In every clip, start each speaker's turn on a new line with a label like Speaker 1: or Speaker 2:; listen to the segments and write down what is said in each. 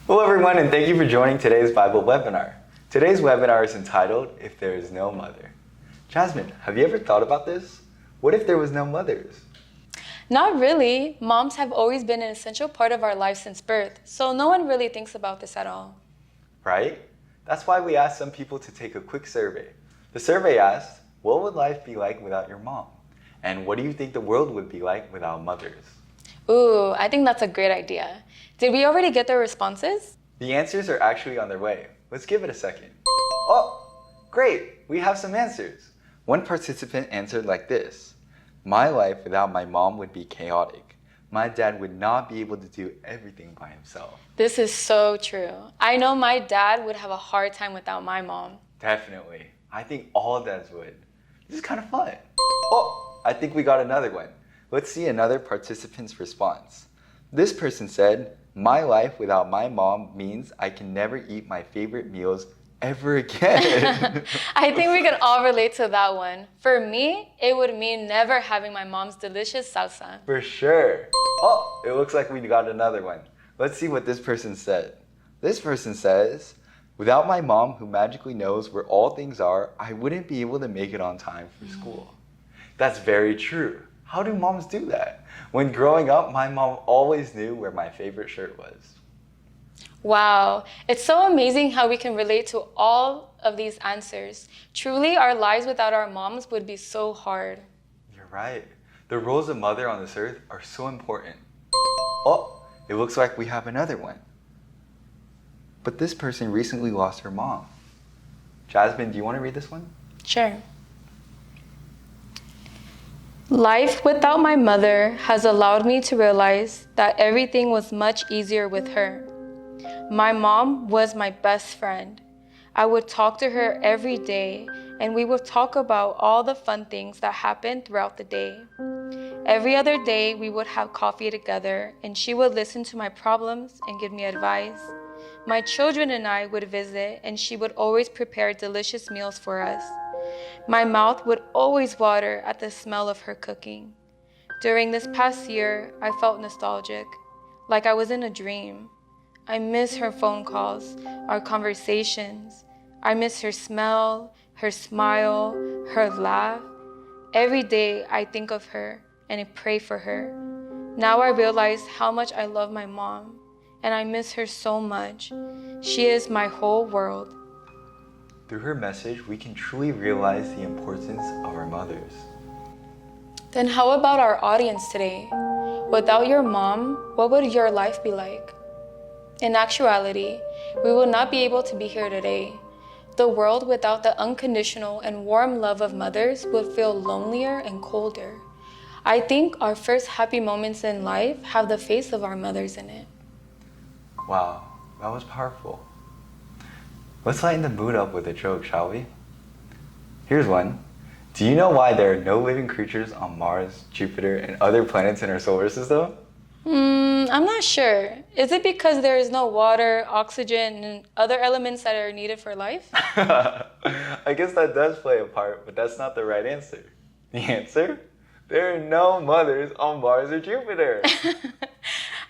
Speaker 1: Hello everyone, and thank you for joining today's Bible webinar. Today's webinar is entitled, If There Is No Mother. Jasmine, have you ever thought about this? What if there was no mothers?
Speaker 2: Not really. Moms have always been an essential part of our lives since birth, so no one really thinks about this at all.
Speaker 1: Right? That's why we asked some people to take a quick survey. The survey asked, what would life be like without your mom? And what do you think the world would be like without mothers?
Speaker 2: Ooh, I think that's a great idea. Did we already get their responses?
Speaker 1: The answers are actually on their way. Let's give it a second. Oh, great! We have some answers. One participant answered like this. My life without my mom would be chaotic. My dad would not be able to do everything by himself.
Speaker 2: This is so true. I know my dad would have a hard time without my mom.
Speaker 1: Definitely. I think all dads would. This is kind of fun. Oh, I think we got another one. Let's see another participant's response. This person said, my life without my mom means I can never eat my favorite meals ever again.
Speaker 2: I think we can all relate to that one. For me, it would mean never having my mom's delicious salsa.
Speaker 1: For sure. Oh, it looks like we got another one. Let's see what this person said. This person says, without my mom who magically knows where all things are, I wouldn't be able to make it on time for school. That's very true. How do moms do that? When growing up, my mom always knew where my favorite shirt was.
Speaker 2: Wow, it's so amazing how we can relate to all of these answers. Truly, our lives without our moms would be so hard.
Speaker 1: You're right. The roles of mother on this earth are so important. Oh, it looks like we have another one. But this person recently lost her mom. Jasmine, do you want to read this one?
Speaker 2: Sure. Life without my mother has allowed me to realize that everything was much easier with her. My mom was my best friend. I would talk to her every day, and we would talk about all the fun things that happened throughout the day. Every other day, we would have coffee together, and she would listen to my problems and give me advice. My children and I would visit, and she would always prepare delicious meals for us. My mouth would always water at the smell of her cooking. During this past year, I felt nostalgic, like I was in a dream. I miss her phone calls, our conversations. I miss her smell, her smile, her laugh. Every day I think of her and I pray for her. Now I realize how much I love my mom, and I miss her so much. She is my whole world.
Speaker 1: Through her message, we can truly realize the importance of our mothers.
Speaker 2: Then how about our audience today? Without your mom, what would your life be like? In actuality, we will not be able to be here today. The world without the unconditional and warm love of mothers would feel lonelier and colder. I think our first happy moments in life have the face of our mothers in it.
Speaker 1: Wow, that was powerful. Let's lighten the mood up with a joke, shall we? Here's one. Do you know why there are no living creatures on Mars, Jupiter, and other planets in our solar system?
Speaker 2: I'm not sure. Is it because there is no water, oxygen, and other elements that are needed for life?
Speaker 1: I guess that does play a part, but that's not the right answer. The answer? There are no mothers on Mars or Jupiter.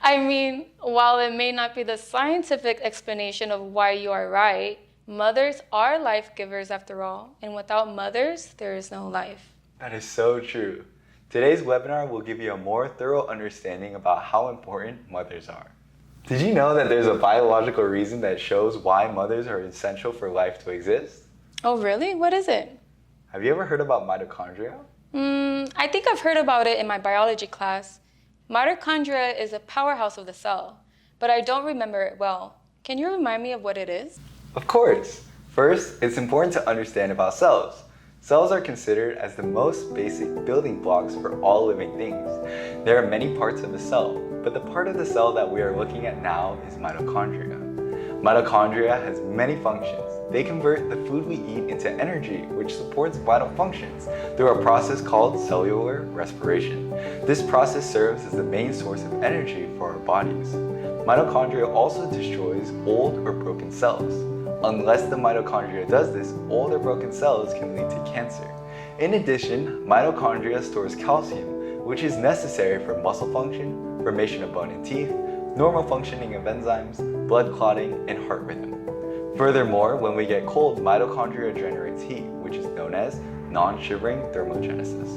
Speaker 2: I mean, while it may not be the scientific explanation of why you are right, mothers are life givers after all, and without mothers, there is no life.
Speaker 1: That is so true. Today's webinar will give you a more thorough understanding about how important mothers are. Did you know that there's a biological reason that shows why mothers are essential for life to exist?
Speaker 2: Oh, really? What is it?
Speaker 1: Have you ever heard about mitochondria?
Speaker 2: I think I've heard about it in my biology class. Mitochondria is a powerhouse of the cell, but I don't remember it well. Can you remind me of what it is?
Speaker 1: Of course. First, it's important to understand about cells. Cells are considered as the most basic building blocks for all living things. There are many parts of the cell, but the part of the cell that we are looking at now is mitochondria. Mitochondria has many functions. They convert the food we eat into energy, which supports vital functions through a process called cellular respiration. This process serves as the main source of energy for our bodies. Mitochondria also destroys old or broken cells. Unless the mitochondria does this, old or broken cells can lead to cancer. In addition, mitochondria stores calcium, which is necessary for muscle function, formation of bone and teeth, normal functioning of enzymes, blood clotting, and heart rhythm. Furthermore, when we get cold, mitochondria generates heat, which is known as non-shivering thermogenesis.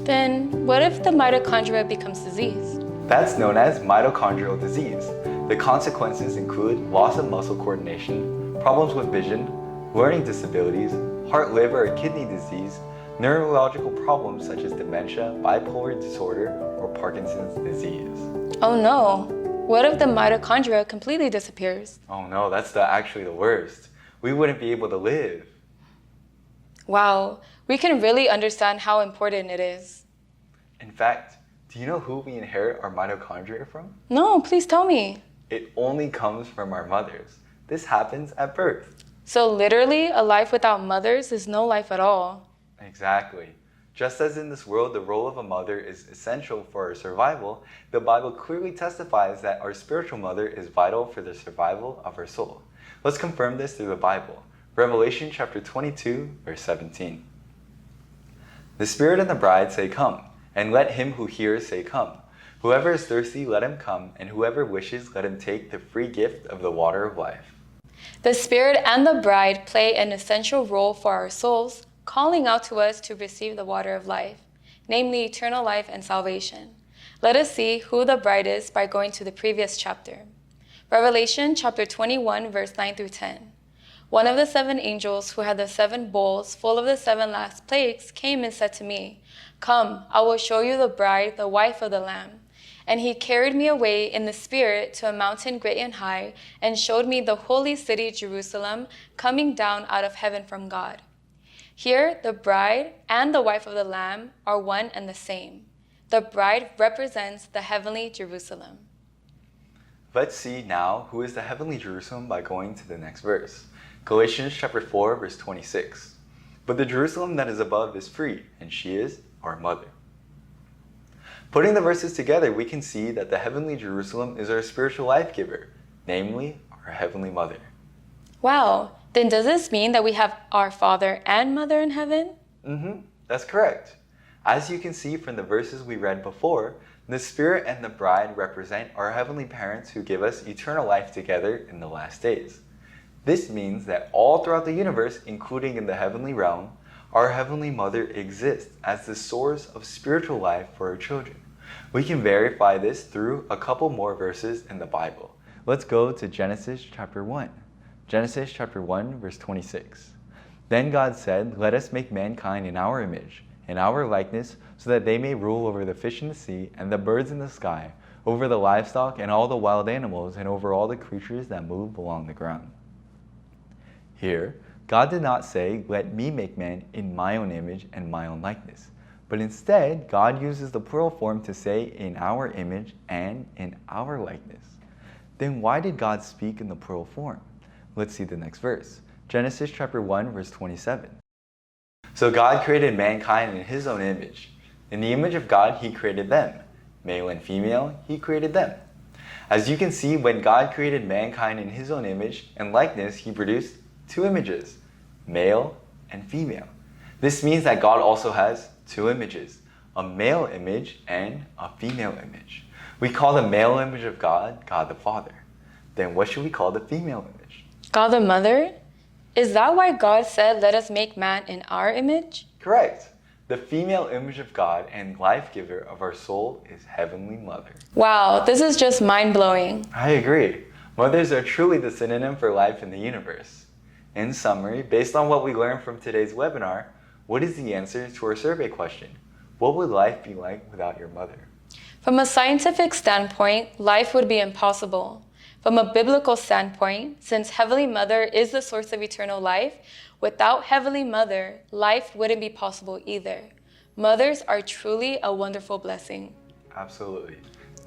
Speaker 2: Then what if the mitochondria becomes diseased?
Speaker 1: That's known as mitochondrial disease. The consequences include loss of muscle coordination, problems with vision, learning disabilities, heart, liver, or kidney disease, neurological problems such as dementia, bipolar disorder, or Parkinson's disease.
Speaker 2: Oh no, what if the mitochondria completely disappears?
Speaker 1: Oh no, that's actually the worst. We wouldn't be able to live.
Speaker 2: Wow, we can really understand how important it is.
Speaker 1: In fact, do you know who we inherit our mitochondria from?
Speaker 2: No, please tell me.
Speaker 1: It only comes from our mothers. This happens at birth.
Speaker 2: So literally, a life without mothers is no life at all.
Speaker 1: Exactly. Just as in this world, the role of a mother is essential for our survival, the Bible clearly testifies that our spiritual mother is vital for the survival of our soul. Let's confirm this through the Bible. Revelation chapter 22, verse 17. The Spirit and the bride say, "Come," and let him who hears say, "Come." Whoever is thirsty, let him come, and whoever wishes, let him take the free gift of the water of life.
Speaker 2: The Spirit and the bride play an essential role for our souls, calling out to us to receive the water of life, namely eternal life and salvation. Let us see who the bride is by going to the previous chapter. Revelation chapter 21, verse 9 through 10. One of the 7 angels who had the 7 bowls full of the 7 last plagues came and said to me, "Come, I will show you the bride, the wife of the Lamb." And he carried me away in the Spirit to a mountain great and high, and showed me the holy city Jerusalem coming down out of heaven from God. Here, the bride and the wife of the Lamb are one and the same. The bride represents the heavenly Jerusalem.
Speaker 1: Let's see now who is the heavenly Jerusalem by going to the next verse. Galatians chapter 4, verse 26. But the Jerusalem that is above is free, and she is our mother. Putting the verses together, we can see that the heavenly Jerusalem is our spiritual life giver, namely our heavenly mother.
Speaker 2: Wow, then does this mean that we have our father and mother in heaven?
Speaker 1: That's correct. As you can see from the verses we read before, the Spirit and the bride represent our heavenly parents who give us eternal life together in the last days. This means that all throughout the universe, including in the heavenly realm, our heavenly mother exists as the source of spiritual life for our children. We can verify this through a couple more verses in the Bible. Let's go to Genesis chapter 1. Genesis chapter 1, verse 26. Then God said, "Let us make mankind in our image, in our likeness, so that they may rule over the fish in the sea and the birds in the sky, over the livestock and all the wild animals, and over all the creatures that move along the ground." Here, God did not say, "Let me make man in my own image and my own likeness." But instead, God uses the plural form to say, "in our image and in our likeness." Then why did God speak in the plural form? Let's see the next verse. Genesis chapter 1, verse 27. So God created mankind in his own image. In the image of God, he created them. Male and female, he created them. As you can see, when God created mankind in his own image and likeness, he produced 2 images, male and female. This means that God also has 2 images, a male image and a female image. We call the male image of God, God the Father. Then what should we call the female image?
Speaker 2: God the mother? Is that why God said, "Let us make man in our image"?
Speaker 1: Correct. The female image of God and life giver of our soul is Heavenly Mother.
Speaker 2: Wow, this is just mind-blowing.
Speaker 1: I agree. Mothers are truly the synonym for life in the universe. In summary, based on what we learned from today's webinar, what is the answer to our survey question? What would life be like without your mother?
Speaker 2: From a scientific standpoint, life would be impossible. From a biblical standpoint, since Heavenly Mother is the source of eternal life, without Heavenly Mother, life wouldn't be possible either. Mothers are truly a wonderful blessing.
Speaker 1: Absolutely.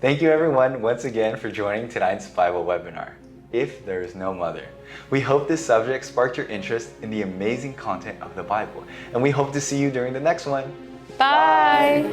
Speaker 1: Thank you everyone once again for joining tonight's Bible webinar, If There Is No Mother. We hope this subject sparked your interest in the amazing content of the Bible, and we hope to see you during the next one.
Speaker 2: Bye.